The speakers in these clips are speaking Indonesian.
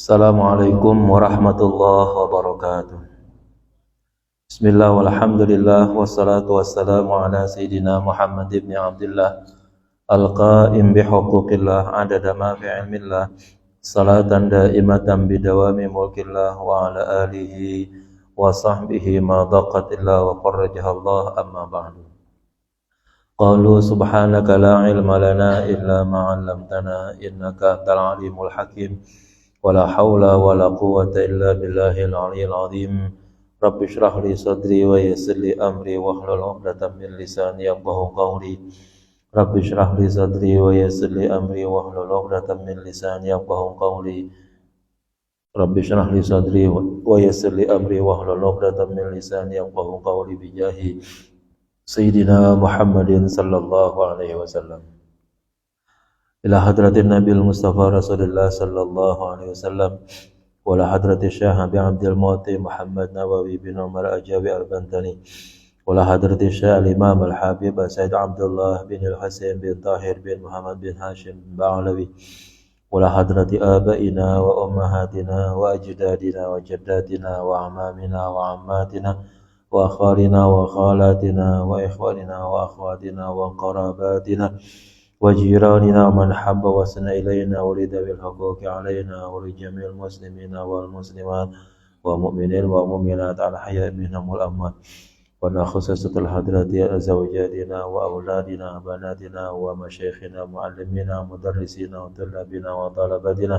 Assalamualaikum warahmatullahi wabarakatuh. Bismillah walhamdulillah wassalatu wassalamu ala sayyidina Muhammad ibn Abdullah al-qa'im bihuquqillah adada ma fi ilmillah salatan daimatan bidawami mulkillah wa ala alihi wa sahbihi ma daqat illa wa farrajahallah amma ba'du. Qalu subhanaka la ilma lana illa ma 'allamtana innaka antal alimul hakim. Wala haula wala quwwata illa billahil aliyyil azim. Rabbi shrah li sadri wa yassir li amri wahlul 'uqdatam min lisani yafqahu qawli. Rabbi shrah li sadri wa yassir li amri wahlul 'uqdatam min lisani yafqahu qawli. Rabbi shrah li sadri wa yassir li amri wahlul 'uqdatam min lisani yafqahu qawli bijahi Sayyidina Muhammadin sallallahu alaihi wasallam. Ila hadratin Nabil Mustafa Rasulullah sallallahu alaihi wasallam wa la hadrati Syekh Abi Abdul Mu'ti Muhammad Nawawi bin Umar Ajawi Al-Bantani wa la hadrati Syekh Al-Imam Al-Habib Said Abdullah bin Al-Hasan bin Tahir bin Muhammad bin Hashim bin Ba'alawi wa la hadrati abaina wa ummahatina wa ajdadina wa jaddatina wa amamina wa ammatina wa akharina wa khalatina wa ikhwanina wa akhwatina wa qarabatina وجيراننا ومن حب وسن إلينا ولذوي الحقوق علينا ولجميع المسلمين والمسلمات ومؤمنين ومؤمنات على الحياء منهم والأموات ونخصصة الحضرات زوجاتنا وأولادنا بناتنا ومشايخنا معلمينا مدرسينا وطلابنا وطلباتنا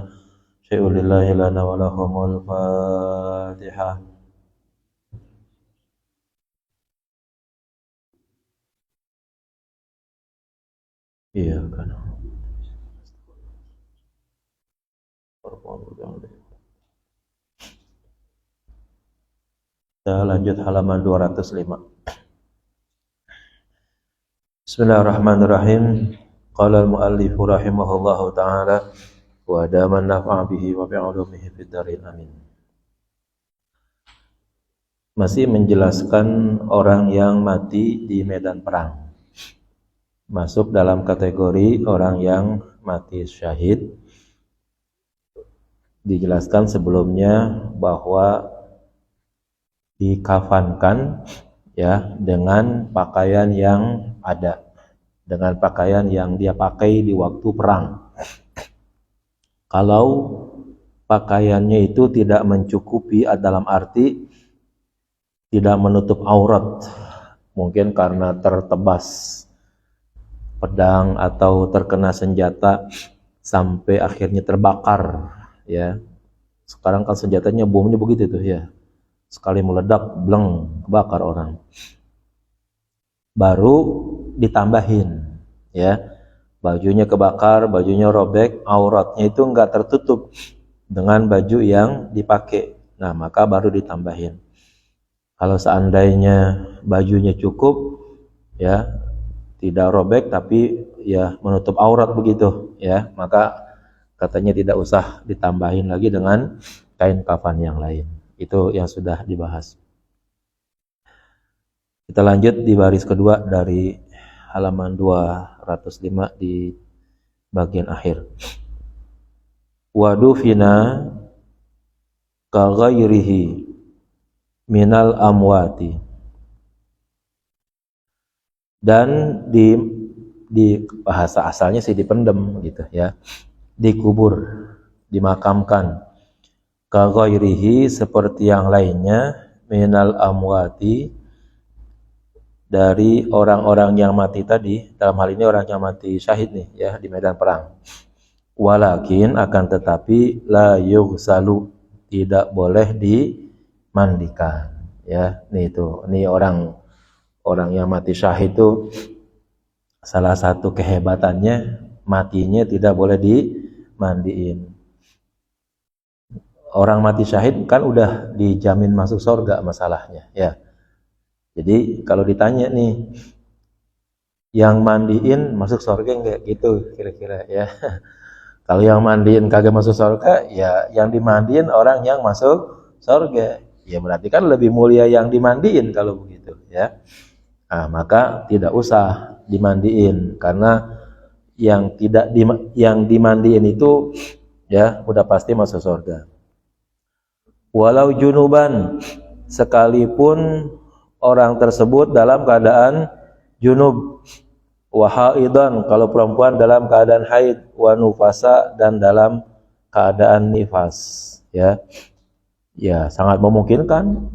شيء لله لنا ولهم الفاتحة. Iya kan. Kita lanjut halaman 205. Bismillahirrahmanirrahim. Qala al-muallif rahimahullahu taala wa daman nafa'a bihi wa bi'ulumihi fid darin amin. Masih menjelaskan orang yang mati di medan perang. Masuk dalam kategori orang yang mati syahid. Dijelaskan sebelumnya bahwa dikafankan ya dengan pakaian yang ada, dengan pakaian yang dia pakai di waktu perang. Kalau pakaiannya itu tidak mencukupi dalam arti tidak menutup aurat, mungkin karena tertebas pedang atau terkena senjata sampai akhirnya terbakar ya. Sekarang kan senjatanya bomnya begitu tuh ya. Sekali meledak bleng kebakar orang. Baru ditambahin ya. Bajunya kebakar, bajunya robek, auratnya itu enggak tertutup dengan baju yang dipakai. Nah, maka baru ditambahin. Kalau seandainya bajunya cukup ya, tidak robek tapi ya menutup aurat begitu ya, maka katanya tidak usah ditambahin lagi dengan kain kafan yang lain. Itu yang sudah dibahas. Kita lanjut di baris kedua dari halaman 205 di bagian akhir. Wadufina ka ghairihi minal amwati. Dan di bahasa asalnya sih dipendem gitu ya, dikubur, dimakamkan ka ghairihi seperti yang lainnya minal amwati dari orang-orang yang mati tadi, dalam hal ini orang yang mati syahid nih ya di medan perang. Walakin akan tetapi la yughsalu, tidak boleh dimandikan ya. Nih itu, nih orang yang mati syahid itu salah satu kehebatannya matinya tidak boleh dimandiin. Orang mati syahid kan udah dijamin masuk surga masalahnya ya. Jadi kalau ditanya nih, yang mandiin masuk surga enggak gitu kira-kira ya. Kalau yang mandiin kagak masuk surga, ya yang dimandiin orang yang masuk surga. Ya berarti kan lebih mulia yang dimandiin kalau begitu ya. Nah, maka tidak usah dimandiin karena yang dimandiin itu ya udah pasti masuk surga. Walau junuban, sekalipun orang tersebut dalam keadaan junub, wa haidan, kalau perempuan dalam keadaan haid, wa nufasa, dan dalam keadaan nifas, ya. Ya, sangat memungkinkan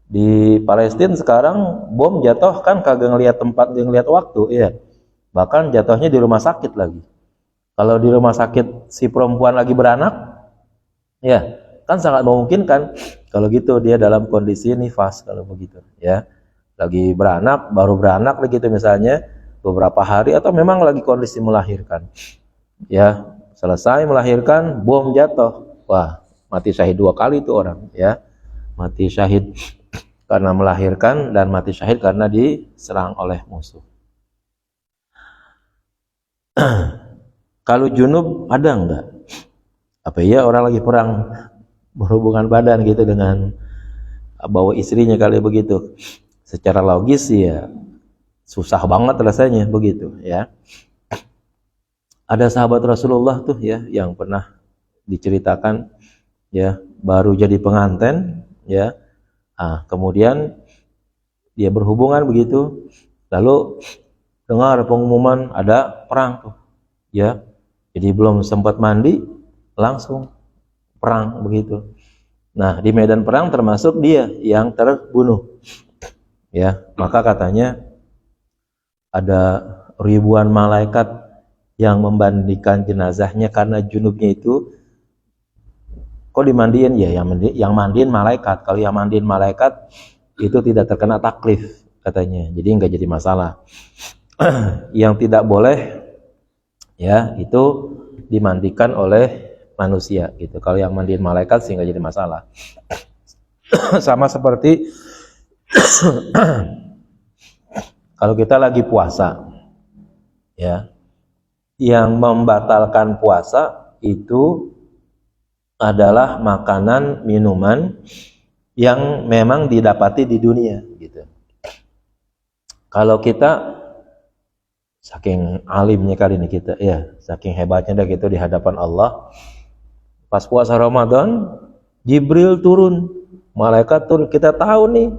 di Palestina sekarang bom jatuh kan kagak ngelihat tempat, ngelihat waktu, ya. Bahkan jatuhnya di rumah sakit lagi. Kalau di rumah sakit si perempuan lagi beranak, ya, kan sangat memungkinkan kalau gitu dia dalam kondisi nifas kalau begitu, ya. Lagi beranak, baru beranak begitu misalnya beberapa hari, atau memang lagi kondisi melahirkan, ya, selesai melahirkan bom jatuh, wah, mati syahid 2 kali itu orang, ya. Mati syahid karena melahirkan dan mati syahid karena diserang oleh musuh. Kalau junub ada enggak? Apa iya orang lagi perang berhubungan badan gitu dengan bawa istrinya kali begitu? Secara logis ya susah banget rasanya begitu, ya. Ada sahabat Rasulullah tuh, ya, yang pernah diceritakan, ya, baru jadi pengantin, ya. Kemudian dia berhubungan begitu, lalu dengar pengumuman ada perang tuh, ya. Jadi belum sempat mandi langsung perang begitu. Nah, di medan perang termasuk dia yang terbunuh, ya. Maka katanya ada ribuan malaikat yang membandikan jenazahnya karena junubnya itu. Kok dimandiin? Ya, yang mandiin malaikat. Kalau yang mandiin malaikat itu tidak terkena taklif katanya, jadi nggak jadi masalah. Yang tidak boleh, ya, itu dimandikan oleh manusia gitu. Kalau yang mandiin malaikat sih nggak jadi masalah. Sama seperti kalau kita lagi puasa, ya, yang membatalkan puasa itu adalah makanan, minuman yang memang didapati di dunia gitu. Kalau kita saking alimnya kali ini kita, ya, saking hebatnya dah gitu di hadapan Allah. Pas puasa Ramadan, Jibril turun, malaikat turun. Kita tahu nih,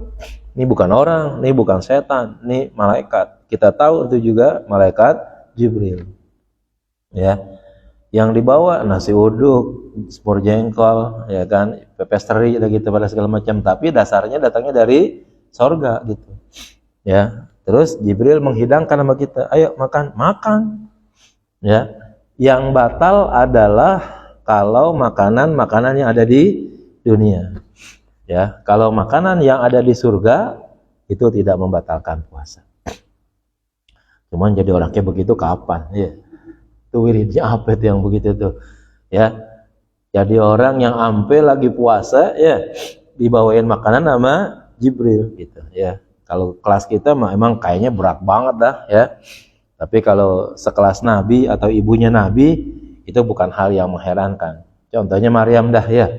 ini bukan orang, ini bukan setan, ini malaikat. Kita tahu itu juga malaikat Jibril, ya. Yang dibawa nasi uduk, semur jengkol, ya kan, pepes teri gitu pada segala macam, tapi dasarnya datangnya dari sorga gitu, ya. Terus Jibril menghidangkan sama kita, ayo makan, ya. Yang batal adalah kalau makanan yang ada di dunia, ya. Kalau makanan yang ada di surga itu tidak membatalkan puasa. Cuman jadi orang kayak begitu kapan, ya? Itu wiridnya apa itu yang begitu tuh, ya. Jadi orang yang ampe lagi puasa, ya, dibawain makanan sama Jibril gitu, ya. Kalau kelas kita mah emang kayaknya berat banget dah, ya. Tapi kalau sekelas Nabi atau ibunya Nabi itu bukan hal yang mengherankan. Contohnya Maryam dah, ya.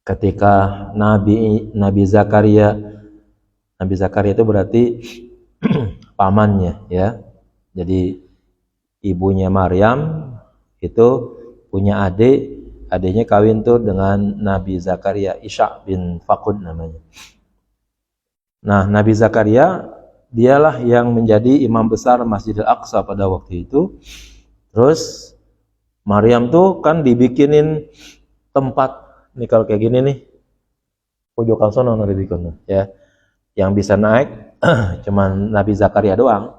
Ketika Nabi Zakaria itu berarti pamannya, ya. Jadi ibunya Maryam itu punya adiknya kawin tuh dengan Nabi Zakaria, Isha bin Fakud namanya. Nah, Nabi Zakaria dialah yang menjadi imam besar Masjidil Aqsa pada waktu itu. Terus Maryam tuh kan dibikinin tempat nih, kalau kayak gini nih, pojokan sono dibikin, ya. Yang bisa naik cuman Nabi Zakaria doang.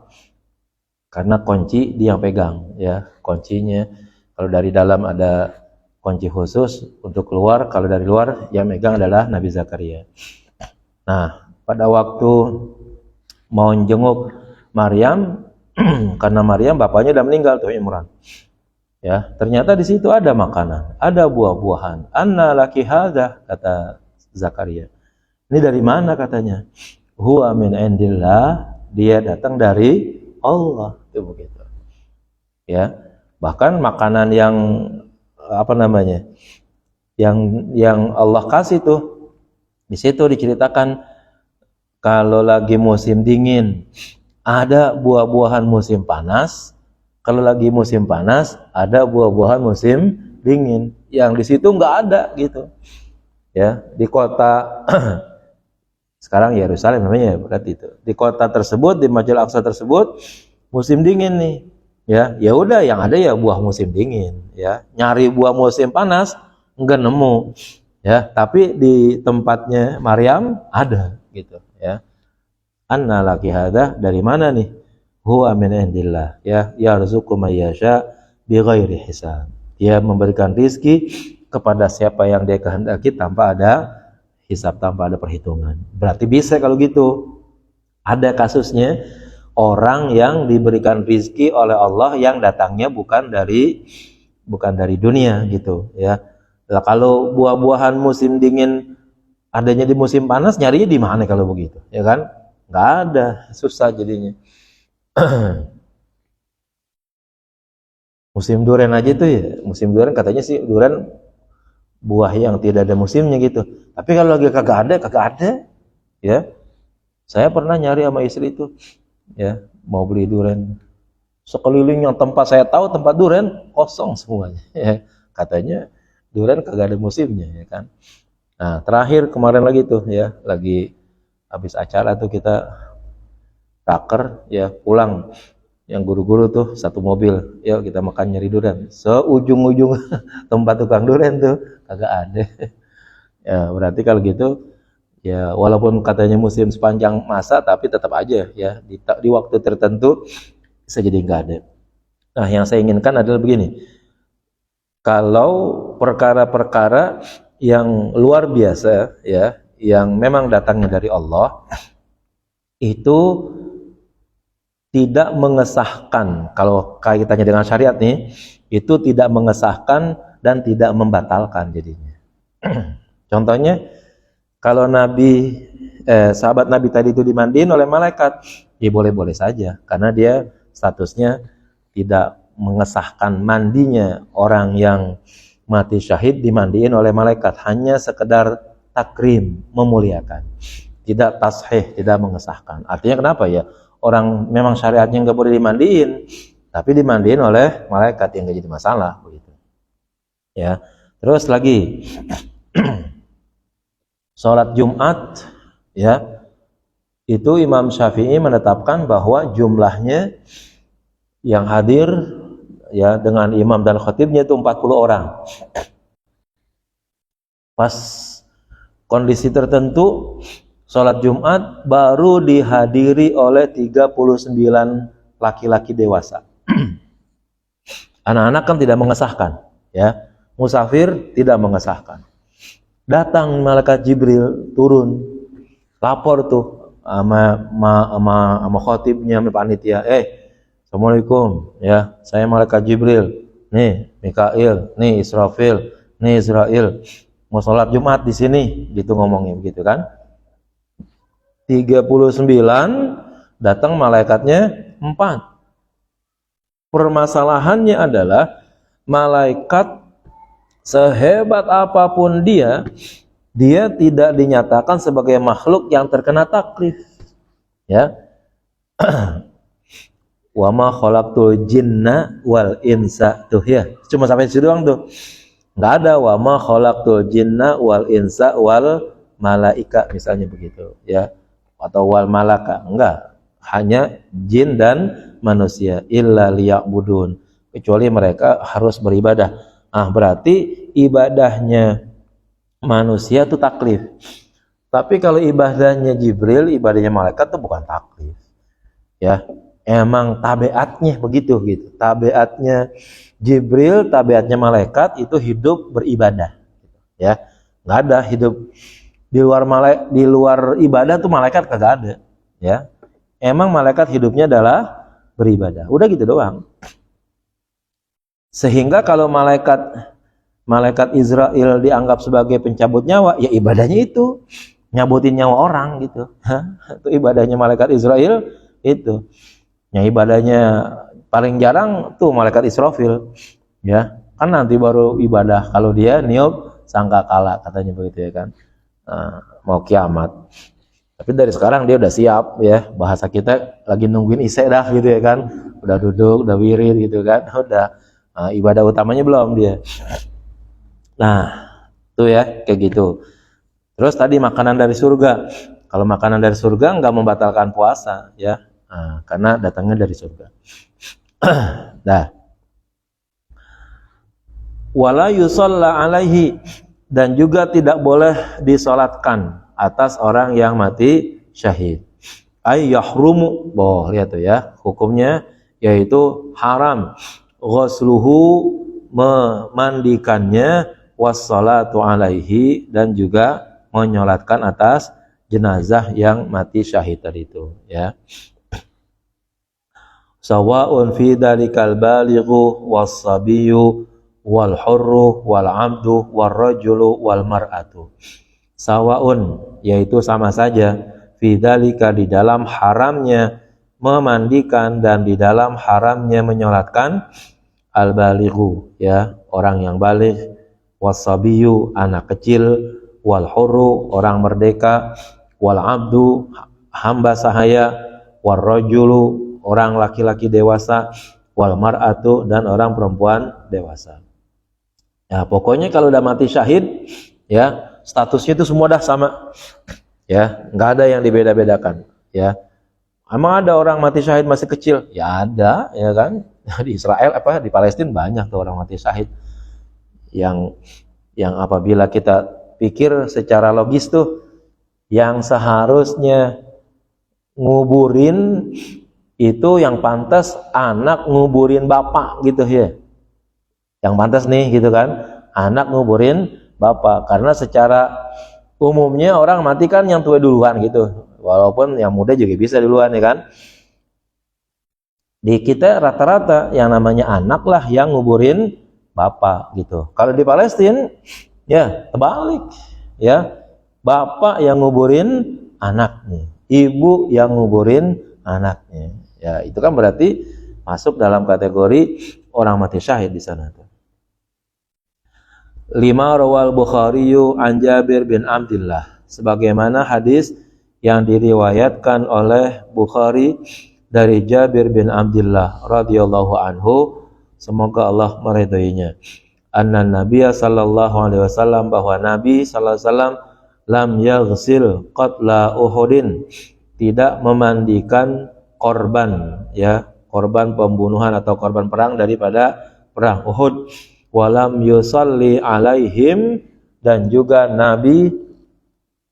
Karena kunci dia yang pegang, ya, kuncinya. Kalau dari dalam ada kunci khusus untuk keluar, kalau dari luar yang megang adalah Nabi Zakaria. Nah, pada waktu mau jenguk Maryam, karena Maryam bapaknya udah meninggal tuh, Imran. Ya, ternyata di situ ada makanan, ada buah-buahan. Anna laki hadza, kata Zakaria. Ini dari mana katanya? Huwa min indillah, dia datang dari Allah, itu begitu, ya. Bahkan makanan yang yang Allah kasih tuh, di situ diceritakan kalau lagi musim dingin ada buah-buahan musim panas, kalau lagi musim panas ada buah-buahan musim dingin. Yang di situ nggak ada gitu. Ya, di kota sekarang Yerusalem namanya berarti itu. Di kota tersebut, di Masjidil Aqsa tersebut musim dingin nih. Ya udah yang ada ya buah musim dingin, ya. Nyari buah musim panas enggak nemu. Ya, tapi di tempatnya Maryam ada gitu, ya. Anna laki hada, dari mana nih? Huwa min indillah, ya, yarzuqu may yasha bighairi hisab. Dia memberikan rizki kepada siapa yang dia kehendaki tanpa ada hisab, tanpa ada perhitungan. Berarti bisa kalau gitu. Ada kasusnya orang yang diberikan rizki oleh Allah yang datangnya bukan dari dunia gitu, ya. Lah kalau buah-buahan musim dingin adanya di musim panas, nyarinya di mana kalau begitu, ya kan? Nggak ada, susah jadinya. Musim durian aja tuh ya, musim durian katanya sih durian buah yang tidak ada musimnya gitu. Tapi kalau lagi kagak ada, ya. Saya pernah nyari sama istri itu, ya, mau beli durian. Sekeliling yang tempat saya tahu tempat durian kosong semuanya, ya. Katanya durian kagak ada musimnya, ya kan. Nah, terakhir kemarin lagi tuh, ya, lagi habis acara tuh kita taker, ya, pulang. Yang guru-guru tuh satu mobil, yuk kita makan nyari durian. Seujung-ujung tempat tukang durian tuh kagak ada. Ya, berarti kalau gitu, ya, walaupun katanya musim sepanjang masa, tapi tetap aja, ya, di waktu tertentu bisa jadi nggak ada. Nah, yang saya inginkan adalah begini. Kalau perkara-perkara yang luar biasa, ya, yang memang datangnya dari Allah, itu tidak mengesahkan, kalau kaitannya dengan syariat nih, itu tidak mengesahkan dan tidak membatalkan jadinya. Contohnya, kalau sahabat Nabi tadi itu dimandiin oleh malaikat, ya boleh-boleh saja, karena dia statusnya tidak mengesahkan mandinya orang yang mati syahid dimandiin oleh malaikat, hanya sekedar takrim, memuliakan, tidak tashih, tidak mengesahkan. Artinya kenapa ya? Orang memang syariatnya nggak boleh dimandiin, tapi dimandiin oleh malaikat, yang nggak jadi masalah begitu, ya. Terus lagi sholat Jumat, ya, itu Imam Syafi'i menetapkan bahwa jumlahnya yang hadir, ya, dengan imam dan khatibnya itu 40 orang. Pas kondisi tertentu sholat Jumat baru dihadiri oleh 39 laki-laki dewasa. Anak-anak kan tidak mengesahkan, ya. Musafir tidak mengesahkan. Datang malaikat Jibril turun, lapor tuh sama khatibnya, sama panitia. Assalamualaikum, ya, saya malaikat Jibril. Nih Mikail, nih Israfil, nih Israel. Mau sholat Jumat di sini, gitu ngomongnya begitu kan. 39 datang malaikatnya 4. Permasalahannya adalah malaikat sehebat apapun dia tidak dinyatakan sebagai makhluk yang terkena taklif, ya. Wa ma khalaqtul jinna wal insa, tuh, ya, cuma sampai situ doang tuh, nggak ada wa ma khalaqtul jinna wal insa wal malaika misalnya begitu, ya, atau wal malaka, enggak, hanya jin dan manusia, illa liya'budun, kecuali mereka harus beribadah. Berarti ibadahnya manusia itu taklif, tapi kalau ibadahnya Jibril, ibadahnya malaikat itu bukan taklif, ya. Emang tabiatnya begitu gitu. Tabiatnya Jibril, tabiatnya malaikat itu hidup beribadah, ya. Nggak ada hidup di luar ibadah tuh malaikat kagak ada, ya. Emang malaikat hidupnya adalah beribadah. Udah gitu doang. Sehingga kalau malaikat Israel dianggap sebagai pencabut nyawa, ya ibadahnya itu nyabutin nyawa orang gitu. Itu ibadahnya malaikat Israel itu. Yang ibadahnya paling jarang tuh malaikat Israfil, ya. Kan nanti baru ibadah kalau dia niup sangkakala, katanya begitu, ya kan. Mau kiamat. Tapi dari sekarang dia udah siap, ya. Bahasa kita lagi nungguin isya dah gitu, ya kan. Udah duduk, udah wirid gitu kan. Udah ibadah utamanya belum dia. Nah, itu ya kayak gitu. Terus tadi makanan dari surga. Kalau makanan dari surga nggak membatalkan puasa ya. Nah, karena datangnya dari surga. Nah, wala yusalla alaihi, dan juga tidak boleh disolatkan atas orang yang mati syahid. Ay yahrumu, lihat tuh ya, hukumnya yaitu haram ghusluhu, memandikannya, wassalatu alaihi, dan juga menyolatkan atas jenazah yang mati syahid tadi itu ya. Sawa'un fi dalikal balighu was-sabiyyu wal hurru wal 'abdu war rajulu wal mar'atu. Sawa'un, yaitu sama saja, fi dalika, di dalam haramnya memandikan dan di dalam haramnya menyolatkan, al balighu ya, orang yang baligh, was-sabiyyu, anak kecil, wal hurru, orang merdeka, wal 'abdu, hamba sahaya, war rajulu, orang laki-laki dewasa, wal mar'atu, dan orang perempuan dewasa. Ya, pokoknya kalau udah mati syahid ya, statusnya itu semua dah sama. Ya, nggak ada yang dibeda-bedakan ya. Emang ada orang mati syahid masih kecil? Ya ada, ya kan? Di Israel di Palestina banyak tuh orang mati syahid. Yang apabila kita pikir secara logis tuh, yang seharusnya nguburin itu yang pantas anak nguburin bapak gitu ya. Yang pantas nih gitu kan, anak nguburin bapak, karena secara umumnya orang mati kan yang tua duluan gitu, walaupun yang muda juga bisa duluan ya kan. Di kita rata-rata yang namanya anak lah yang nguburin bapak gitu. Kalau di Palestina ya terbalik ya, bapak yang nguburin anaknya, ibu yang nguburin anaknya. Ya itu kan berarti masuk dalam kategori orang mati syahid di sana tuh. 5 rawal Bukhariyu an Jabir bin Abdullah, sebagaimana hadis yang diriwayatkan oleh Bukhari dari Jabir bin Abdullah radhiyallahu anhu, semoga Allah meridhoinya. Anna Nabiya sallallahu alaihi wasallam, bahwa Nabi sallallahu alaihi wasallam lam yaghsil qatla Uhudin, tidak memandikan korban ya, korban pembunuhan atau korban perang daripada perang Uhud. Walam yusalli alaihim, dan juga Nabi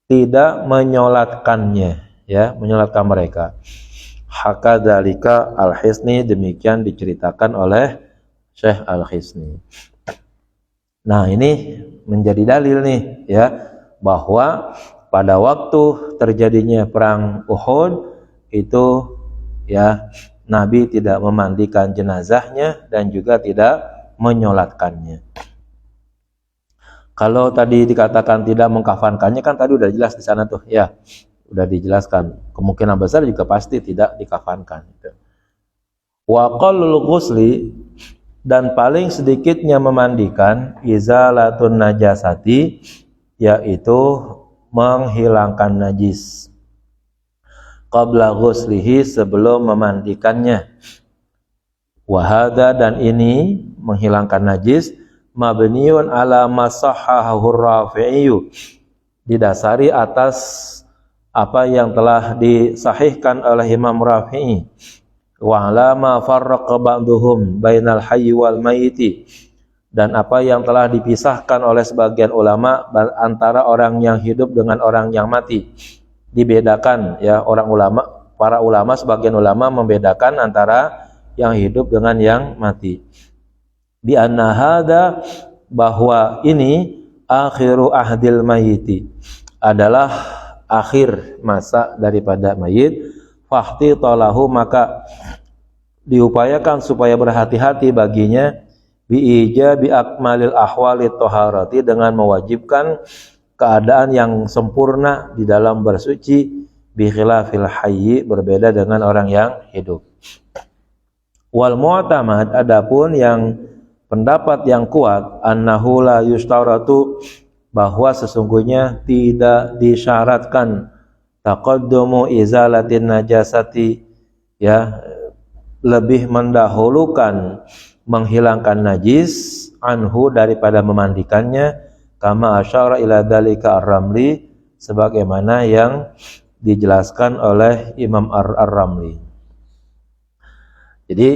tidak menyolatkannya ya, menyolatkan mereka. Hakadzalika Al-Hisni, demikian diceritakan oleh Syekh Al-Hisni. Nah ini menjadi dalil nih ya, bahwa pada waktu terjadinya perang Uhud itu ya, Nabi tidak memandikan jenazahnya dan juga tidak menyolatkannya. Kalau tadi dikatakan tidak mengkafankannya, kan tadi udah jelas di sana tuh ya, udah dijelaskan, kemungkinan besar juga pasti tidak dikafankan. Wa qallul ghusli, dan paling sedikitnya memandikan, izalatun najasati, yaitu menghilangkan najis, qabla ghuslihi, sebelum memandikannya. Wahada, dan ini menghilangkan najis, mabniun ala masahhahu Rafi'i, didasari atas apa yang telah disahihkan oleh Imam Rafi'i. Wa ala ma farraqa ba'duhum bainal hayyi wal mayyiti, dan apa yang telah dipisahkan oleh sebagian ulama antara orang yang hidup dengan orang yang mati. Dibedakan ya, para ulama, sebagian ulama membedakan antara yang hidup dengan yang mati. Bi anna hada, bahwa ini akhiru ahdil mayyiti, adalah akhir masa daripada mayit. Fahti talahu, maka diupayakan supaya berhati-hati baginya, bi ijabi akmalil ahwali taharati, dengan mewajibkan keadaan yang sempurna di dalam bersuci, bi khilafil hayyi, berbeda dengan orang yang hidup. Wal mu'tamad, adapun yang pendapat yang kuat, annahu la yustaratu, bahwa sesungguhnya tidak disyaratkan taqaddumu izalatin najasati ya, lebih mendahulukan menghilangkan najis anhu daripada memandikannya, kama asyara ila dzalika ar-Ramli, sebagaimana yang dijelaskan oleh Imam Ar-Ramli. Jadi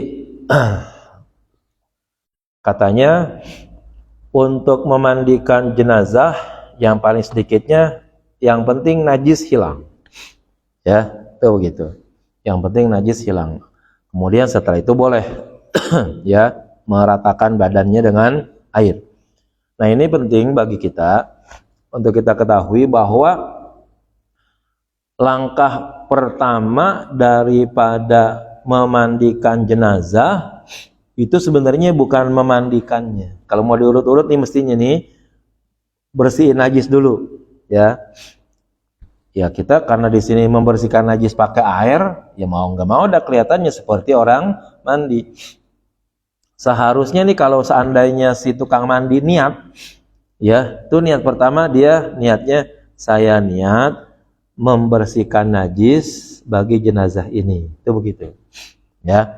katanya untuk memandikan jenazah yang paling sedikitnya yang penting najis hilang. Ya, itu begitu. Yang penting najis hilang. Kemudian setelah itu boleh ya meratakan badannya dengan air. Nah, ini penting bagi kita untuk kita ketahui bahwa langkah pertama daripada memandikan jenazah itu sebenarnya bukan memandikannya. Kalau mau diurut-urut nih mestinya nih bersihin najis dulu, ya. Ya kita karena di sini membersihkan najis pakai air, ya mau nggak mau udah kelihatannya seperti orang mandi. Seharusnya nih kalau seandainya si tukang mandi niat, ya, tuh niat pertama dia niatnya saya niat membersihkan najis bagi jenazah ini, itu begitu. Ya,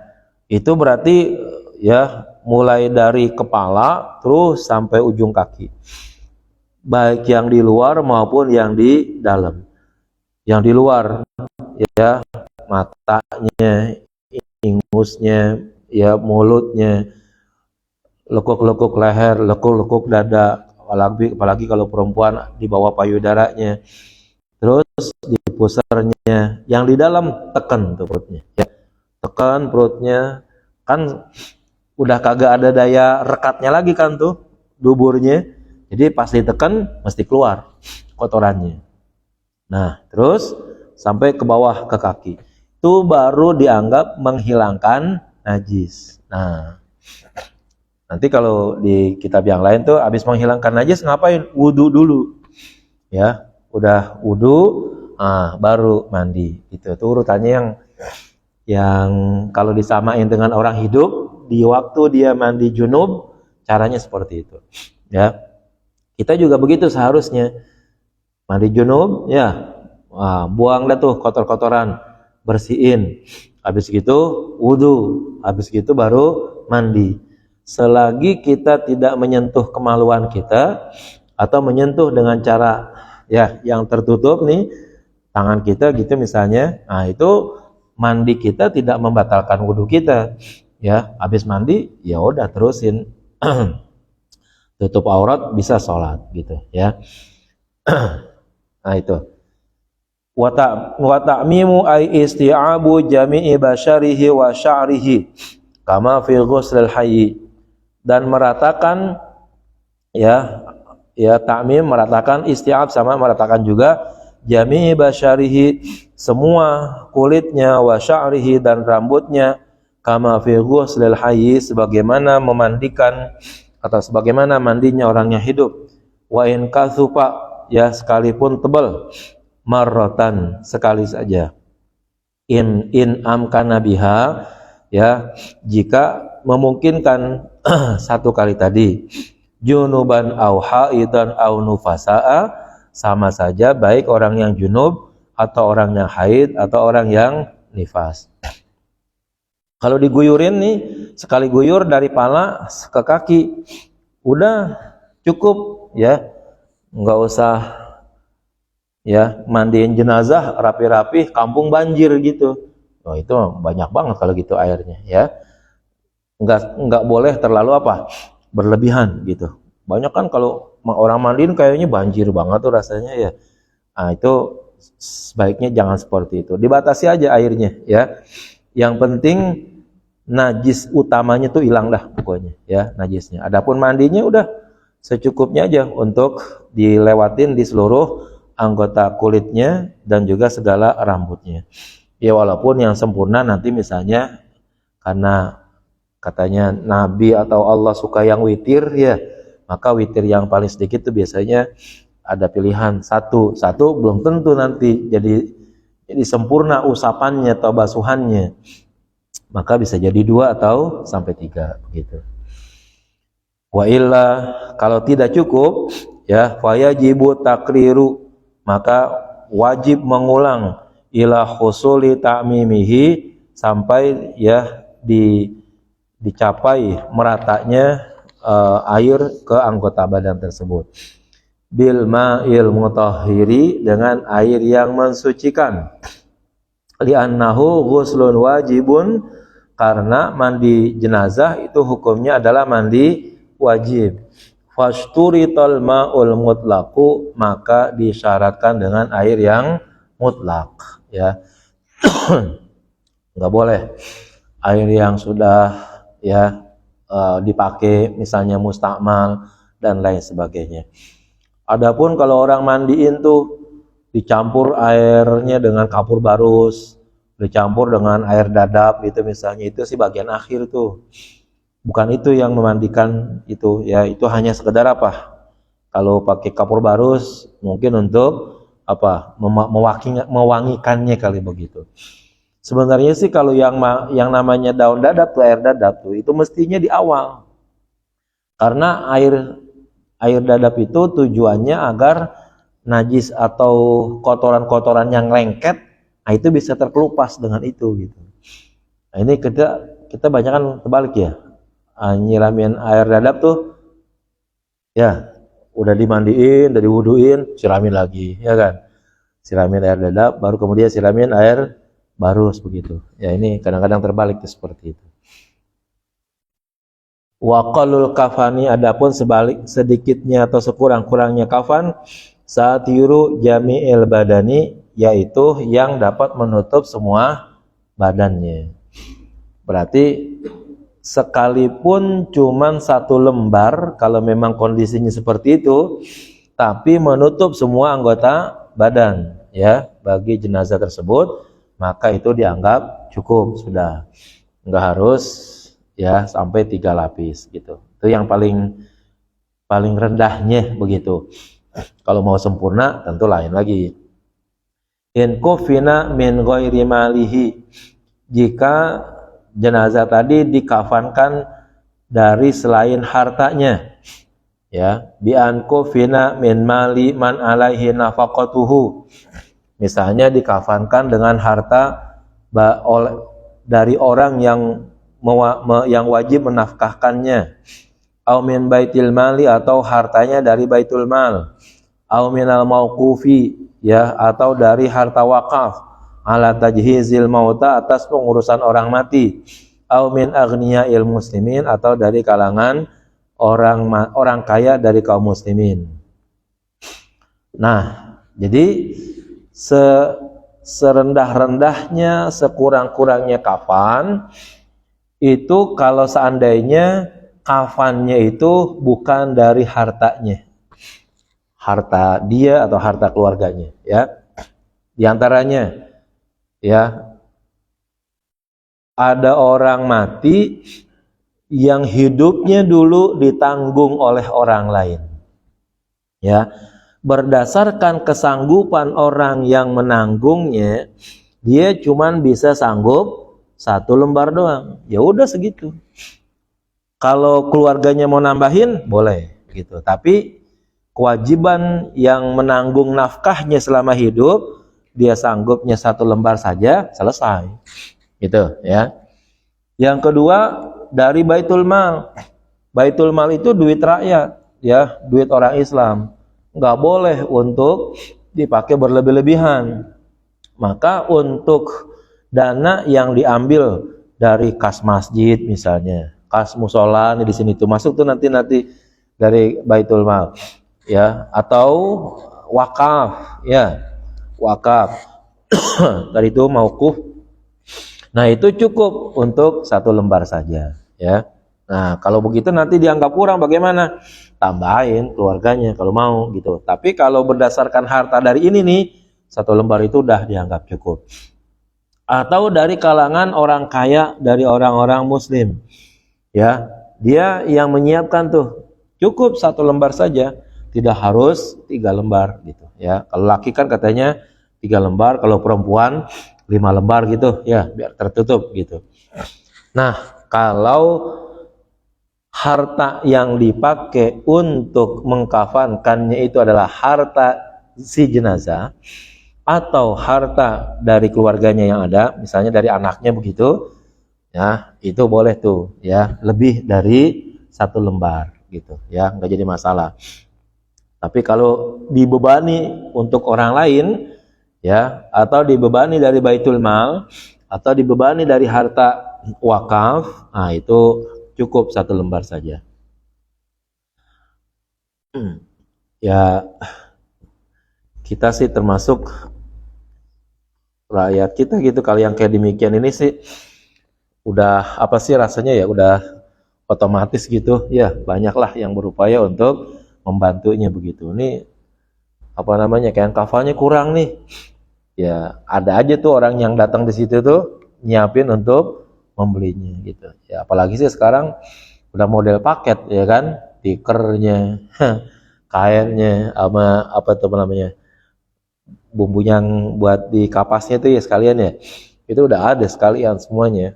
itu berarti ya mulai dari kepala terus sampai ujung kaki, baik yang di luar maupun yang di dalam. Yang di luar ya matanya, ingusnya, ya mulutnya, lekuk-lekuk leher, lekuk-lekuk dada, apalagi kalau perempuan di bawah payudaranya, terus di pusarnya, yang di dalam tekan tuh perutnya, ya. Tekan perutnya, kan udah kagak ada daya rekatnya lagi kan tuh duburnya, jadi pas ditekan mesti keluar kotorannya. Nah, terus sampai ke bawah ke kaki. Itu baru dianggap menghilangkan najis. Nah, nanti kalau di kitab yang lain tuh habis menghilangkan najis ngapain? Wudu dulu. Ya, udah wudu, baru mandi. Itu tuh urutannya yang kalau disamain dengan orang hidup di waktu dia mandi junub, caranya seperti itu. Ya. Kita juga begitu seharusnya. Mandi junub, ya, buang dah tuh kotor-kotoran, bersihin. Habis gitu wudu, habis gitu baru mandi. Selagi kita tidak menyentuh kemaluan kita atau menyentuh dengan cara ya yang tertutup nih tangan kita gitu misalnya, nah itu mandi kita tidak membatalkan wudu kita. Ya, habis mandi ya udah terusin tutup aurat bisa sholat gitu ya. Nah itu wa ta'mimu ay isti'abu jami'i basyarihi wa sya'rihi kama fi ghuslil hayy, dan meratakan ya ta'mim meratakan, isti'ab sama meratakan juga jami'i basyarihi semua kulitnya, wa sya'rihi dan rambutnya, kama fi ghuslil hayy sebagaimana memandikan atau sebagaimana mandinya orang yang hidup, wa in kathufa ya sekalipun tebal, marrotan sekali saja, in amkana biha ya jika memungkinkan satu kali tadi, junuban au haidan au nufasaa, sama saja baik orang yang junub atau orang yang haid atau orang yang nifas. Kalau diguyurin nih sekali guyur dari pala ke kaki udah cukup ya, nggak usah ya mandiin jenazah rapi-rapi kampung banjir gitu. Oh, itu banyak banget kalau gitu airnya ya. Nggak boleh terlalu berlebihan gitu. Banyak kan kalau orang mandiin kayaknya banjir banget tuh rasanya ya. Nah, itu sebaiknya jangan seperti itu. Dibatasi aja airnya ya. Yang penting najis utamanya tuh hilang dah pokoknya ya, najisnya. Adapun mandinya udah secukupnya aja untuk dilewatin di seluruh anggota kulitnya dan juga segala rambutnya. Ya walaupun yang sempurna nanti misalnya karena katanya Nabi atau Allah suka yang witir ya, maka witir yang paling sedikit itu biasanya ada pilihan satu belum tentu nanti jadi sempurna usapannya atau basuhannya, maka bisa jadi 2 atau sampai 3 begitu. Wa illa kalau tidak cukup ya fayajibu takriru, maka wajib mengulang ila husuli ta'mimihi sampai ya dicapai meratanya air ke anggota badan tersebut. Bil ma'il mutahhiri, dengan air yang mensucikan. Li'annahu ghuslun wajibun, karena mandi jenazah itu hukumnya adalah mandi wajib. Fashturital ma'ul mutlaqu, maka disyaratkan dengan air yang mutlak, ya. Enggak boleh air yang sudah ya dipakai misalnya mustakmal dan lain sebagainya. Adapun kalau orang mandiin tuh dicampur airnya dengan kapur barus, dicampur dengan air dadap gitu misalnya, itu sih bagian akhir tuh. Bukan itu yang memandikan itu, ya itu hanya sekedar apa? Kalau pakai kapur barus mungkin untuk apa? Mewangikannya kali begitu. Sebenarnya sih kalau yang namanya daun dadap tuh, air dadap tuh, itu mestinya di awal. Karena air dadap itu tujuannya agar najis atau kotoran-kotoran yang lengket, nah itu bisa terkelupas dengan itu gitu. Nah ini kita banyak kan terbalik ya, nyiramin air dadap tuh, ya udah dimandiin, udah diwuduin, siramin lagi, ya kan? Siramin air dadap, baru kemudian siramin air barus begitu. Ya ini kadang-kadang terbalik tuh seperti itu. Waqalul kafani, adapun sebalik sedikitnya atau sekurang-kurangnya kafan, satiru jami'il badani, yaitu yang dapat menutup semua badannya. Berarti sekalipun cuman 1 lembar, kalau memang kondisinya seperti itu, tapi menutup semua anggota badan ya bagi jenazah tersebut, maka itu dianggap cukup sudah. Enggak harus ya sampai 3 lapis gitu. Itu yang paling rendahnya begitu. Kalau mau sempurna tentu lain lagi. In kufina min ghairi malihi, jika jenazah tadi dikafankan dari selain hartanya, ya, bi an kufina min mali man alaihi nafaqatuhu, misalnya dikafankan dengan harta dari orang yang wajib menafkahkannya, au min baitil mali, atau hartanya dari baitul mal, au minal mauqufi, ya, atau dari harta wakaf, ala tajhizil mauta, atas pengurusan orang mati, au min aghniya'il muslimin, atau dari kalangan orang kaya dari kaum muslimin. Nah, jadi serendah-rendahnya, sekurang-kurangnya kafan itu kalau seandainya kafannya itu bukan dari hartanya, harta dia atau harta keluarganya, ya. Di antaranya ya ada orang mati yang hidupnya dulu ditanggung oleh orang lain, ya. Berdasarkan kesanggupan orang yang menanggungnya, dia cuman bisa sanggup 1 lembar doang. Ya udah segitu. Kalau keluarganya mau nambahin boleh gitu. Tapi kewajiban yang menanggung nafkahnya selama hidup, dia sanggupnya 1 lembar saja, selesai. Gitu ya. Yang kedua, dari baitul mal. Baitul mal itu duit rakyat, ya, duit orang Islam. Nggak boleh untuk dipakai berlebih-lebihan. Maka untuk dana yang diambil dari kas masjid misalnya, kas musola di sini tuh masuk tuh nanti dari baitul mal, ya, atau wakaf, ya, wakaf. Tadi itu mauquf. Nah, itu cukup untuk 1 lembar saja, ya. Nah, kalau begitu nanti dianggap kurang bagaimana? Tambahin keluarganya kalau mau gitu. Tapi kalau berdasarkan harta dari ini nih, 1 lembar itu udah dianggap cukup. Atau dari kalangan orang kaya dari orang-orang muslim, ya, dia yang menyiapkan tuh cukup 1 lembar saja, tidak harus 3 lembar gitu, ya. Kalau laki kan katanya 3 lembar, kalau perempuan 5 lembar gitu, ya, biar tertutup gitu. Nah, kalau harta yang dipakai untuk mengkafankannya itu adalah harta si jenazah atau harta dari keluarganya yang ada, misalnya dari anaknya begitu, ya itu boleh tuh ya, lebih dari 1 lembar gitu ya, nggak jadi masalah. Tapi kalau dibebani untuk orang lain ya, atau dibebani dari baitul mal, atau dibebani dari harta wakaf, nah itu cukup 1 lembar saja. Ya kita sih termasuk rakyat kita gitu, kalau yang kayak demikian ini sih udah apa sih rasanya ya, udah otomatis gitu ya, banyaklah yang berupaya untuk membantunya begitu. Ini apa namanya, kayak kafalnya kurang nih ya, ada aja tuh orang yang datang di situ tuh nyiapin untuk membelinya gitu ya. Apalagi sih sekarang udah model paket ya kan, tikernya kainnya sama apa tuh namanya, bumbu yang buat di kapasnya tuh ya sekalian ya, itu udah ada sekalian semuanya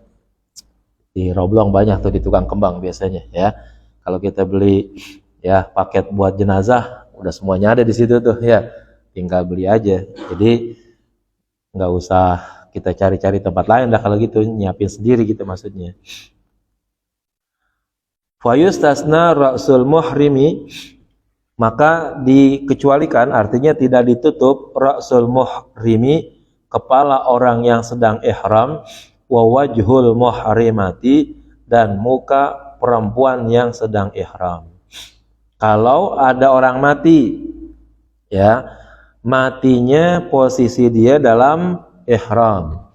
di Roblong, banyak tuh di tukang kembang biasanya ya. Kalau kita beli ya paket buat jenazah, udah semuanya ada di situ tuh ya, tinggal beli aja. Jadi nggak usah kita cari-cari tempat lain dah kalau gitu, nyiapin sendiri gitu maksudnya. Fayustasna ra'sul muhrimi, maka dikecualikan, artinya tidak ditutup, ra'sul muhrimi, kepala orang yang sedang ihram, wa wajhul muhrimati, dan muka perempuan yang sedang ihram. Kalau ada orang mati ya, matinya posisi dia dalam ihram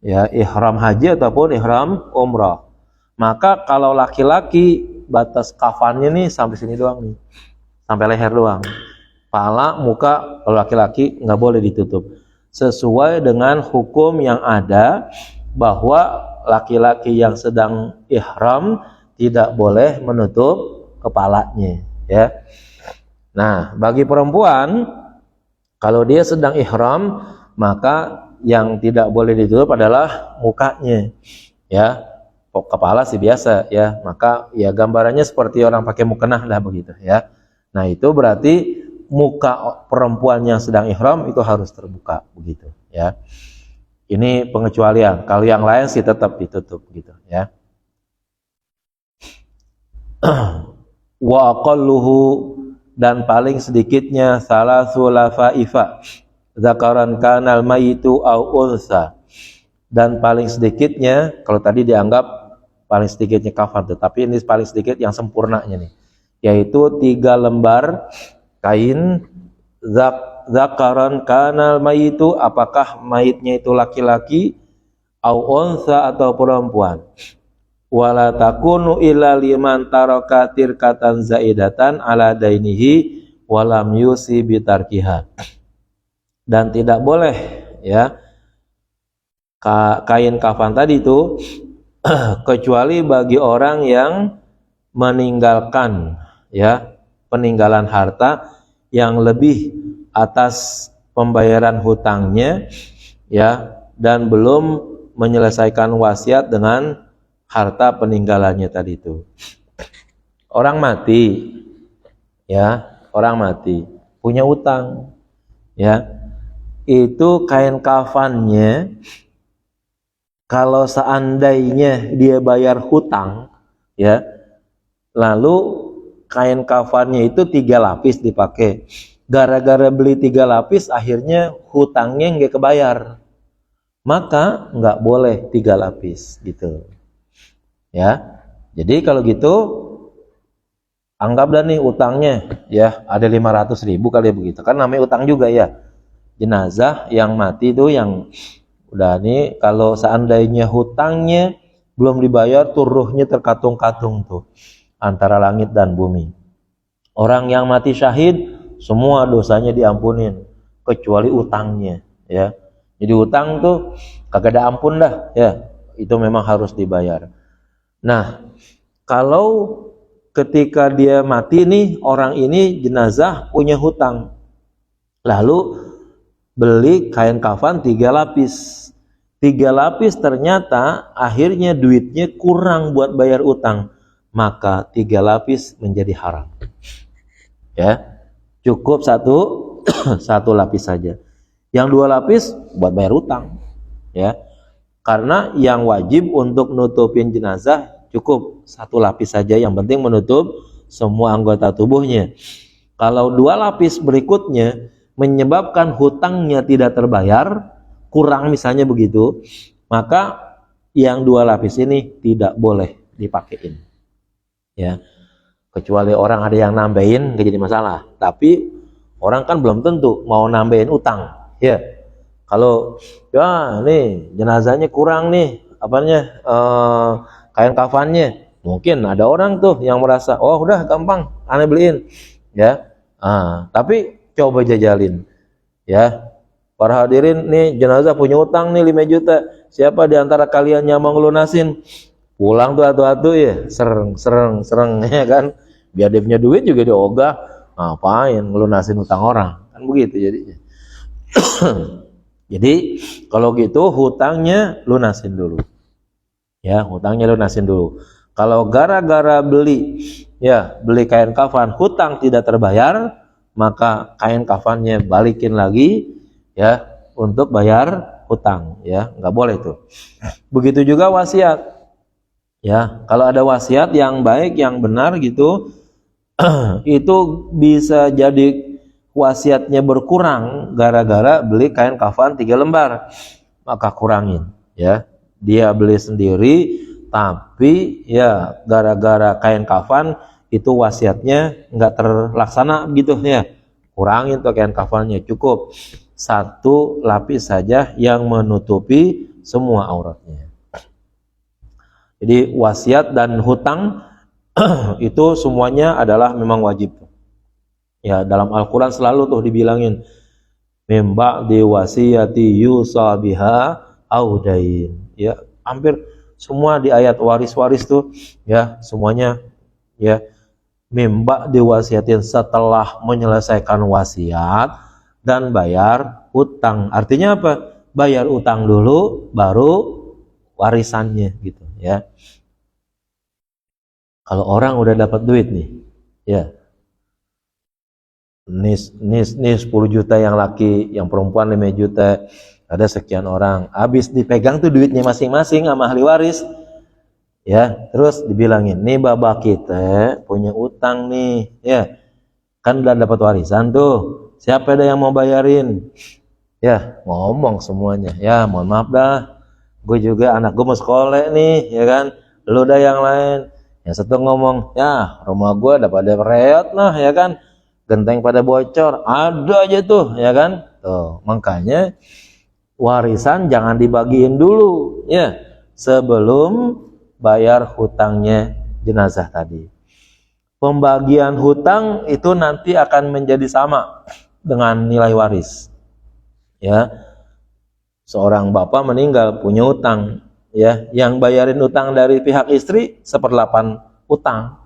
ya, ihram haji ataupun ihram umrah, maka kalau laki-laki batas kafannya nih sampai sini doang nih, sampai leher doang. Pala, muka kalau laki-laki nggak boleh ditutup, sesuai dengan hukum yang ada bahwa laki-laki yang sedang ihram tidak boleh menutup kepalanya ya. Nah, bagi perempuan kalau dia sedang ihram, maka yang tidak boleh ditutup adalah mukanya ya. Kepala sih biasa ya, maka ya gambarannya seperti orang pakai mukena lah begitu ya. Nah, itu berarti muka perempuan yang sedang ihram itu harus terbuka begitu ya. Ini pengecualian, kalau yang lain sih tetap ditutup gitu ya. Wa aqalluhu, dan paling sedikitnya salasu lafaifa zakaran kanal mayitu au unsa, dan paling sedikitnya, kalau tadi dianggap paling sedikitnya kafan, tetapi ini paling sedikit yang sempurnanya nih, yaitu 3 lembar kain zakaran kanal mayitu, apakah mayitnya itu laki-laki, au unsa atau perempuan, wala takunu illa liman taraka tirkatan zaidatan ala dainihi walam yusi bitarkiha, dan tidak boleh ya kain kafan tadi itu kecuali bagi orang yang meninggalkan ya, peninggalan harta yang lebih atas pembayaran hutangnya ya, dan belum menyelesaikan wasiat dengan harta peninggalannya tadi itu. Orang mati ya, orang mati punya utang ya, itu kain kafannya kalau seandainya dia bayar hutang ya, lalu kain kafannya itu 3 lapis dipakai, gara-gara beli 3 lapis akhirnya hutangnya nggak kebayar, maka nggak boleh 3 lapis gitu ya. Jadi kalau gitu anggaplah nih utangnya ya ada 500.000 kali ya begitu, kan namanya utang juga ya. Jenazah yang mati itu yang udah nih, kalau seandainya hutangnya belum dibayar tuh ruhnya terkatung-katung tuh antara langit dan bumi. Orang yang mati syahid semua dosanya diampunin kecuali utangnya ya. Jadi utang tuh kagak ada ampun dah ya, itu memang harus dibayar. Nah, kalau ketika dia mati nih, orang ini jenazah punya hutang, lalu beli kain kafan 3 lapis. 3 lapis ternyata akhirnya duitnya kurang buat bayar utang, maka 3 lapis menjadi haram. Ya, cukup satu lapis saja. Yang 2 lapis buat bayar utang. Ya, Karena yang wajib untuk nutupin jenazah cukup satu lapis saja, yang penting menutup semua anggota tubuhnya. Kalau dua lapis berikutnya menyebabkan hutangnya tidak terbayar, kurang misalnya begitu, maka yang dua lapis ini tidak boleh dipakein. Ya, kecuali orang ada yang nambahin, nggak jadi masalah. Tapi orang kan belum tentu mau nambahin utang. Ya, kalau ya nih jenazahnya kurang nih, kain kafannya, mungkin ada orang tuh yang merasa, oh udah gampang, aneh beliin. Ya, tapi coba jajalin. Ya, para hadirin, nih jenazah punya utang nih 5 juta. Siapa di antara kalian yang mau ngelunasin? Pulang tuh atu-atu ya, sereng ya kan. Biar dia punya duit juga diogah. Ngapain ngelunasin utang orang? Kan begitu jadinya. Jadi kalau gitu hutangnya lunasin dulu. Ya, hutangnya lunasin dulu. Kalau gara-gara beli kain kafan, hutang tidak terbayar, maka kain kafannya balikin lagi ya untuk bayar hutang, ya, nggak boleh tuh. Begitu juga wasiat. Ya, kalau ada wasiat yang baik, yang benar gitu, itu bisa jadi wasiatnya berkurang gara-gara beli kain kafan 3 lembar, maka kurangin. Ya, dia beli sendiri, tapi ya gara-gara kain kafan itu wasiatnya nggak terlaksana gitu ya, kurangin tuh kain kafannya, cukup 1 lapis saja yang menutupi semua auratnya. Jadi wasiat dan hutang itu semuanya adalah memang wajib. Ya, dalam Al-Quran selalu tuh dibilangin mim ba'di wasiyati yusa biha audain. Ya, hampir semua di ayat waris-waris tuh ya, semuanya ya mim ba'di wasiatin, setelah menyelesaikan wasiat dan bayar hutang. Artinya apa? Bayar utang dulu baru warisannya gitu ya. Kalau orang udah dapat duit nih, ya, nih 10 juta yang laki, yang perempuan 5 juta, ada sekian orang, habis dipegang tuh duitnya masing-masing sama ahli waris, ya, terus dibilangin, nih babak kita punya utang nih, ya, kan udah dapat warisan tuh, siapa ada yang mau bayarin? Ya, ngomong semuanya, ya, mohon maaf dah, gue juga anak gue mau sekolah nih, ya kan, lu dah yang lain. Yang satu ngomong, ya rumah gue ada pada reot nah, ya kan, genteng pada bocor, ada aja tuh, ya kan. Tuh, makanya warisan jangan dibagiin dulu ya sebelum bayar hutangnya jenazah tadi. Pembagian hutang itu nanti akan menjadi sama dengan nilai waris. Ya. Seorang bapak meninggal punya hutang, ya, yang bayarin utang dari pihak istri 1/8 utang,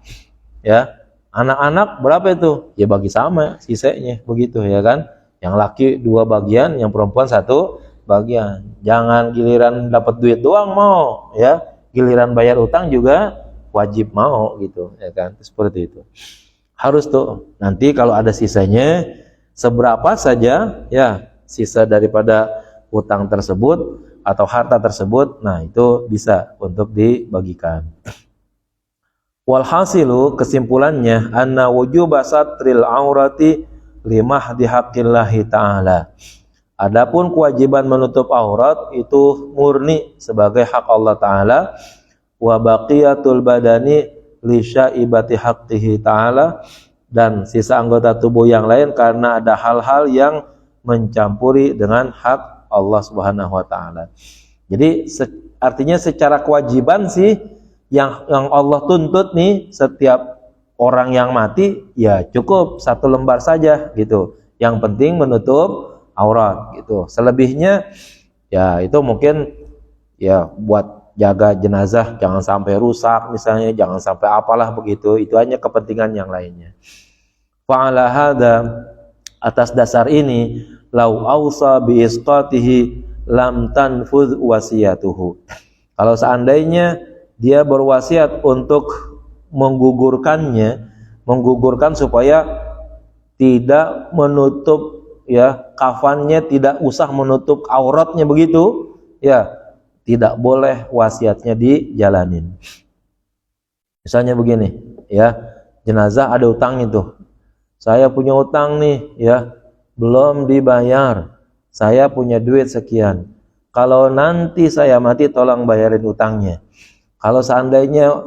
ya. Anak-anak berapa itu? Ya bagi sama sisanya begitu, ya kan. Yang laki 2 bagian, yang perempuan 1 bagian. Jangan giliran dapat duit doang mau, ya, giliran bayar utang juga wajib mau gitu, ya kan. Seperti itu. Harus tuh. Nanti kalau ada sisanya seberapa saja, ya, sisa daripada hutang tersebut atau harta tersebut, nah itu bisa untuk dibagikan. Walhasilu, kesimpulannya, anna wujuba satril aurati limahdi haqqillahi ta'ala. Adapun kewajiban menutup aurat itu murni sebagai hak Allah Ta'ala, wa baqiyatul badani li syaibati haqqihi ta'ala, dan sisa anggota tubuh yang lain karena ada hal-hal yang mencampuri dengan hak Allah Subhanahu wa Ta'ala. Jadi artinya secara kewajiban sih yang Allah tuntut nih, setiap orang yang mati ya cukup 1 lembar saja gitu. Yang penting menutup aurat gitu. Selebihnya ya itu mungkin ya buat jaga jenazah jangan sampai rusak misalnya, jangan sampai apalah begitu. Itu hanya kepentingan yang lainnya. Fa'ala hadza, atas dasar ini, lau ausa bi isqatihi lam tanfudh wasiyatuhu. Kalau seandainya dia berwasiat untuk menggugurkan supaya tidak menutup ya kafannya, tidak usah menutup auratnya begitu, ya, tidak boleh wasiatnya dijalanin. Misalnya begini, ya, jenazah ada utang itu. Saya punya utang nih, ya, belum dibayar. Saya punya duit sekian. Kalau nanti saya mati, tolong bayarin utangnya. Kalau seandainya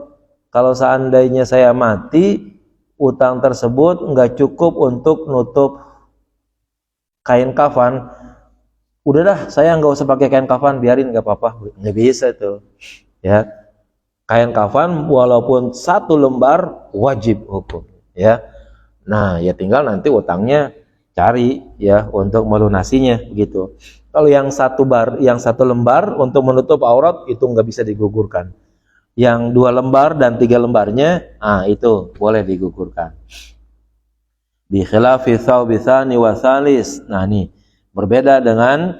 saya mati, utang tersebut nggak cukup untuk nutup kain kafan. Udah dah, saya nggak usah pakai kain kafan, biarin, nggak apa-apa. Nggak bisa tuh, ya. Kain kafan walaupun 1 lembar wajib hukum, ya. Nah, ya tinggal nanti utangnya cari, ya, untuk melunasinya, begitu. Kalau yang 1 lembar untuk menutup aurat itu nggak bisa digugurkan. Yang 2 lembar dan 3 lembarnya, itu boleh digugurkan. Bi khilafi thawbi tsani wa tsalis. Nah, nih berbeda dengan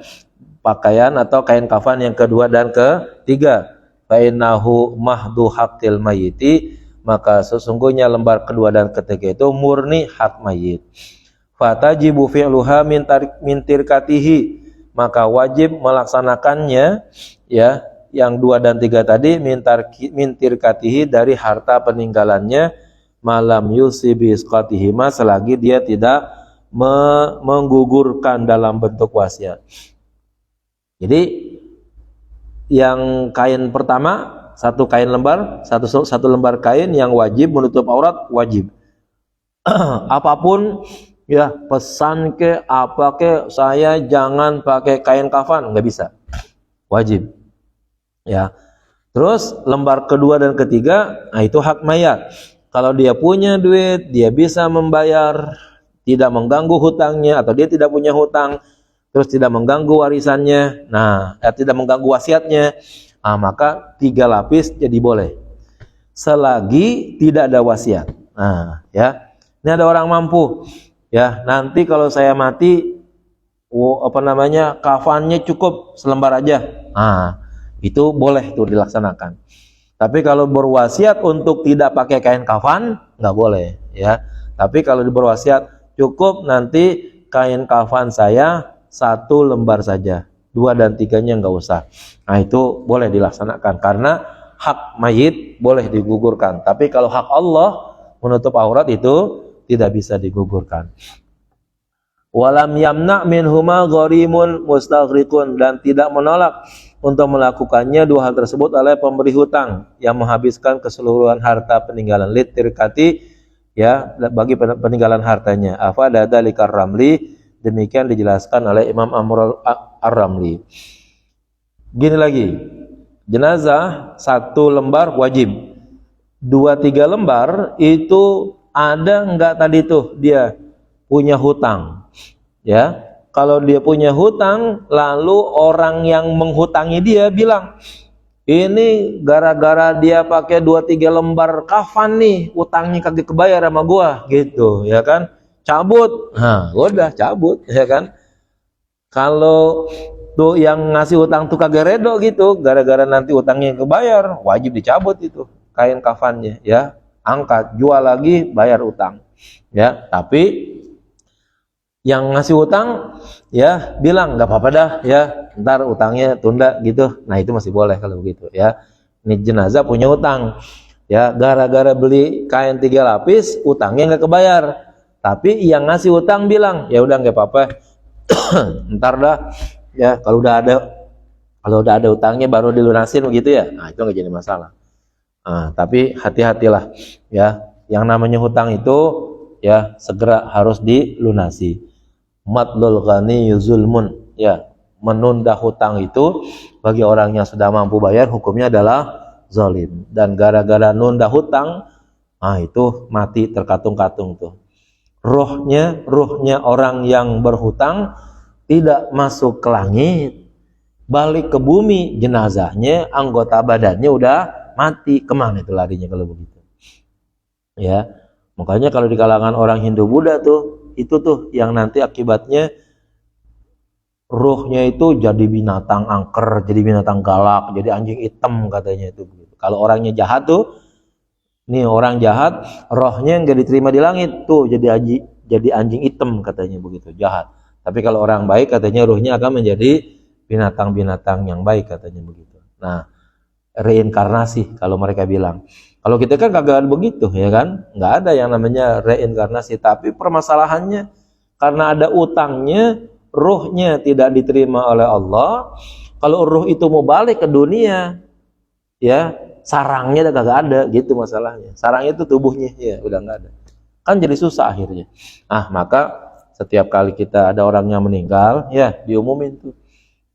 pakaian atau kain kafan yang kedua dan ketiga. Fa innahu mahdu haqqil mayyiti, maka sesungguhnya lembar kedua dan ketiga itu murni hak mayit. Fatajibu fi'luha min tirkatihi, maka wajib melaksanakannya, ya, yang 2 dan 3 tadi min tirkatihi dari harta peninggalannya, malam yusibi isqatihima, selagi dia tidak menggugurkan dalam bentuk wasiat. Jadi yang kain pertama, 1 lembar kain yang wajib menutup aurat, wajib. Apapun, ya, pesan ke apa ke, saya jangan pakai kain kafan, nggak bisa, wajib, ya. Terus lembar kedua dan ketiga, itu hak mayat. Kalau dia punya duit, dia bisa membayar, tidak mengganggu hutangnya, atau dia tidak punya hutang, terus tidak mengganggu warisannya, tidak mengganggu wasiatnya, maka 3 lapis jadi boleh, selagi tidak ada wasiat. Ya, ini ada orang mampu, ya, nanti kalau saya mati, kafannya cukup selembar aja, itu boleh tuh dilaksanakan. Tapi kalau berwasiat untuk tidak pakai kain kafan, nggak boleh, ya. Tapi kalau berwasiat cukup nanti kain kafan saya 1 lembar saja, 2 dan 3-nya nggak usah. Nah, itu boleh dilaksanakan karena hak mayit boleh digugurkan. Tapi kalau hak Allah menutup aurat itu tidak bisa digugurkan. Walam yamna minhuma gharimun mustaghriqun, dan tidak menolak untuk melakukannya 2 hal tersebut oleh pemberi hutang yang menghabiskan keseluruhan harta peninggalan litirkati, ya, bagi peninggalan hartanya. Afada dzalikar Ramli, demikian dijelaskan oleh Imam Ar-Ramli. Gini lagi, jenazah 1 lembar wajib, 2-3 lembar itu ada enggak tadi tuh dia punya hutang, ya. Kalau dia punya hutang, lalu orang yang menghutangi dia bilang, ini gara-gara dia pakai 2-3 lembar kafan nih, utangnya kagak kebayar sama gua, gitu, ya kan? Cabut, udah cabut, ya kan? Kalau tuh yang ngasih utang tuh kagak redo gitu, gara-gara nanti utangnya kebayar, wajib dicabut itu kain kafannya, ya, angkat, jual lagi, bayar utang, ya. Tapi yang ngasih utang, ya, bilang nggak apa-apa dah, ya, ntar utangnya tunda gitu. Nah, itu masih boleh kalau begitu, ya. Ini jenazah punya utang, ya, gara-gara beli kain 3 lapis, utangnya nggak kebayar. Tapi yang ngasih utang bilang, ya udah nggak apa-apa, ntar dah, ya, kalau udah ada utangnya baru dilunasin begitu, ya. Nah, itu nggak jadi masalah. Tapi hati-hatilah, ya, yang namanya hutang itu, ya, segera harus dilunasi. Matlul ghani zulmun, ya, menunda hutang itu bagi orang yang sudah mampu bayar hukumnya adalah zalim. Dan gara-gara nunda hutang, itu mati terkatung-katung tuh. Ruhnya orang yang berhutang tidak masuk ke langit, balik ke bumi, jenazahnya, anggota badannya udah mati. Kemana itu larinya kalau begitu, ya. Makanya kalau di kalangan orang Hindu Buddha tuh, itu tuh yang nanti akibatnya ruhnya itu jadi binatang angker, jadi binatang galak, jadi anjing hitam katanya itu begitu. Kalau orangnya jahat tuh, nih orang jahat, rohnya nggak diterima di langit tuh, jadi anjing hitam katanya begitu, jahat. Tapi kalau orang baik katanya ruhnya akan menjadi binatang-binatang yang baik katanya begitu. Nah, reinkarnasi kalau mereka bilang. Kalau kita kan kagak begitu, ya kan? Nggak ada yang namanya reinkarnasi. Tapi permasalahannya karena ada utangnya, ruhnya tidak diterima oleh Allah. Kalau ruh itu mau balik ke dunia, ya sarangnya udah kagak ada, gitu masalahnya. Sarangnya itu tubuhnya, ya udah nggak ada. Kan jadi susah akhirnya. Maka setiap kali kita ada orang yang meninggal, ya diumumin tuh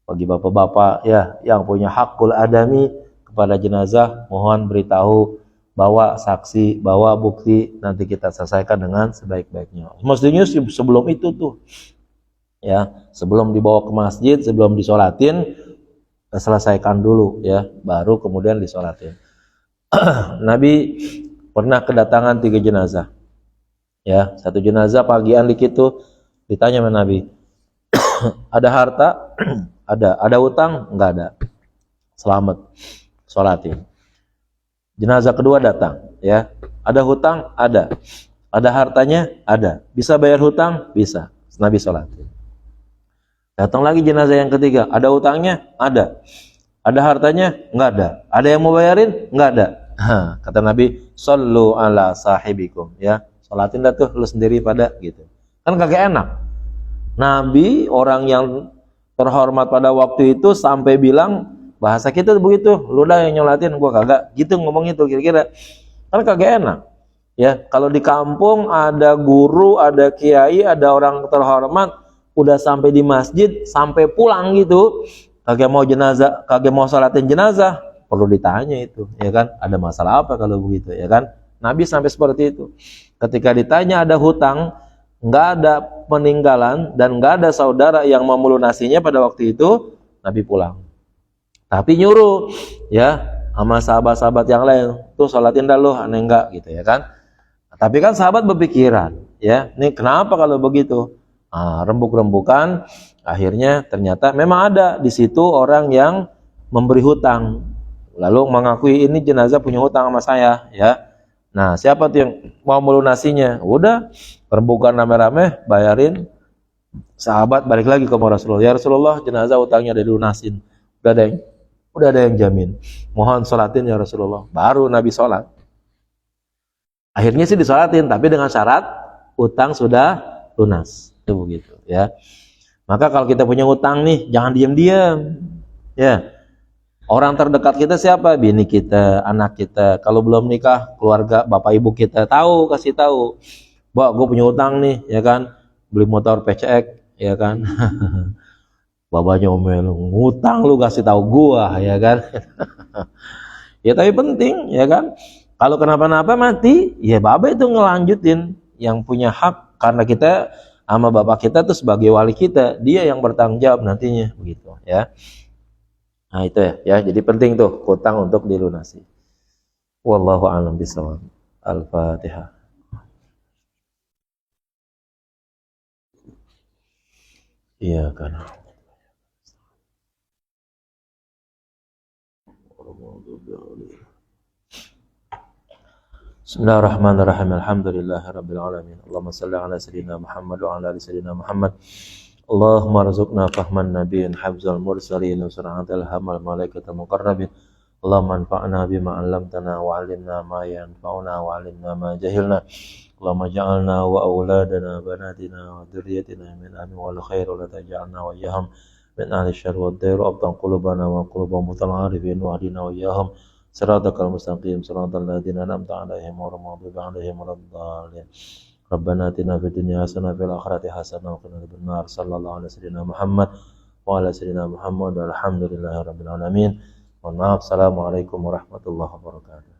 bagi bapak-bapak ya yang punya hakul adami kepada jenazah, mohon beritahu, bawa saksi, bawa bukti, nanti kita selesaikan dengan sebaik-baiknya. Mestinya sebelum itu tuh, ya sebelum dibawa ke masjid, sebelum disolatin, selesaikan dulu ya, baru kemudian disolatin. Nabi pernah kedatangan 3 jenazah, ya satu jenazah pagian dikit tuh ditanya sama Nabi, ada harta? Ada utang? Enggak ada. Selamat, sholatin. Jenazah kedua datang, ya. Ada hutang? Ada. Ada hartanya? Ada. Bisa bayar hutang? Bisa. Nabi sholatin. Datang lagi jenazah yang ketiga, ada hutangnya? Ada. Ada hartanya? Enggak ada. Ada yang mau bayarin? Enggak ada. Kata Nabi, shollu ala sahibikum, ya. Sholatin dah tuh lu sendiri pada gitu. Kan kagak enak. Nabi orang yang terhormat pada waktu itu sampai bilang, bahasa kita begitu, lu dah yang nyolatin, gua kagak, gitu ngomong itu kira-kira. Kan kagak enak. Ya, kalau di kampung ada guru, ada kiai, ada orang terhormat, udah sampai di masjid, sampai pulang gitu, kagak mau jenazah, kagak mau sholatin jenazah, perlu ditanya itu, ya kan? Ada masalah apa kalau begitu, ya kan? Nabi sampai seperti itu. Ketika ditanya ada hutang, nggak ada peninggalan dan nggak ada saudara yang mau melunasinya pada waktu itu, Nabi pulang. Tapi nyuruh ya sama sahabat-sahabat yang lain, tuh sholatin dah lu, aneh enggak gitu, ya kan? Tapi kan sahabat berpikiran, ya, ini kenapa kalau begitu? Rembuk-rembukan, akhirnya ternyata memang ada di situ orang yang memberi hutang, lalu mengakui ini jenazah punya hutang sama saya, ya. Nah, siapa tuh yang mau melunasinya? Udah, rembukan rame-rame, bayarin. Sahabat balik lagi ke Rasulullah. Ya Rasulullah, jenazah hutangnya udah dilunasin. Udah ada yang jamin. Mohon sholatin ya Rasulullah. Baru Nabi sholat. Akhirnya sih disolatin, tapi dengan syarat utang sudah lunas. Itu begitu, ya. Maka kalau kita punya utang nih, jangan diam-diam. Ya. Orang terdekat kita siapa? Bini kita, anak kita. Kalau belum nikah, keluarga, bapak ibu kita tahu, kasih tahu. Mbak, gue punya utang nih, ya kan? Beli motor PCX, ya kan? Babanya omel, ngutang lu kasih tahu gua, ya kan? Ya tapi penting, ya kan? Kalau kenapa-napa mati, ya bapak itu ngelanjutin yang punya hak, karena kita sama bapak kita tuh sebagai wali kita, dia yang bertanggung jawab nantinya, begitu, ya. Nah itu ya, jadi penting tuh hutang untuk dilunasi. Wallahu a'lam bishawab. Al-Fatihah. Iya kan. Bismillahirrahmanirrahim. Alhamdulillahirabbil alamin. Allahumma shalli ala sayyidina Muhammad wa ala ali sayyidina Muhammad. Allahumma rzuqna fahman nabiyyin hafzal mursalin wa sur'atal hamal malaikatul muqarrabin. Allahumma anfa'na bima 'allamtana wa 'allimna ma yanfa'una wa 'allimna ma jahilna. Allahumma ja'alna wa auladana banatina wa dzurriyyatina min ahli wal khair wa la taj'alna wa iyyahum min ahli syarr wa dhair abtan qulubana wa qulubal mutal'arifin wa hadina wa iyyahum siratal mustaqim siratal ladzina an'amta 'alaihim ghairil maghdubi 'alaihim waladdallin. Rabbana atina fid dunya hasanah wa fil akhirati hasanah wa qina adzabannar. Sallallahu alaihi wasallam Muhammad wa ala sayyidina Muhammad walhamdulillahi rabbil alamin. Mohon maaf. Assalamualaikum warahmatullahi wabarakatuh.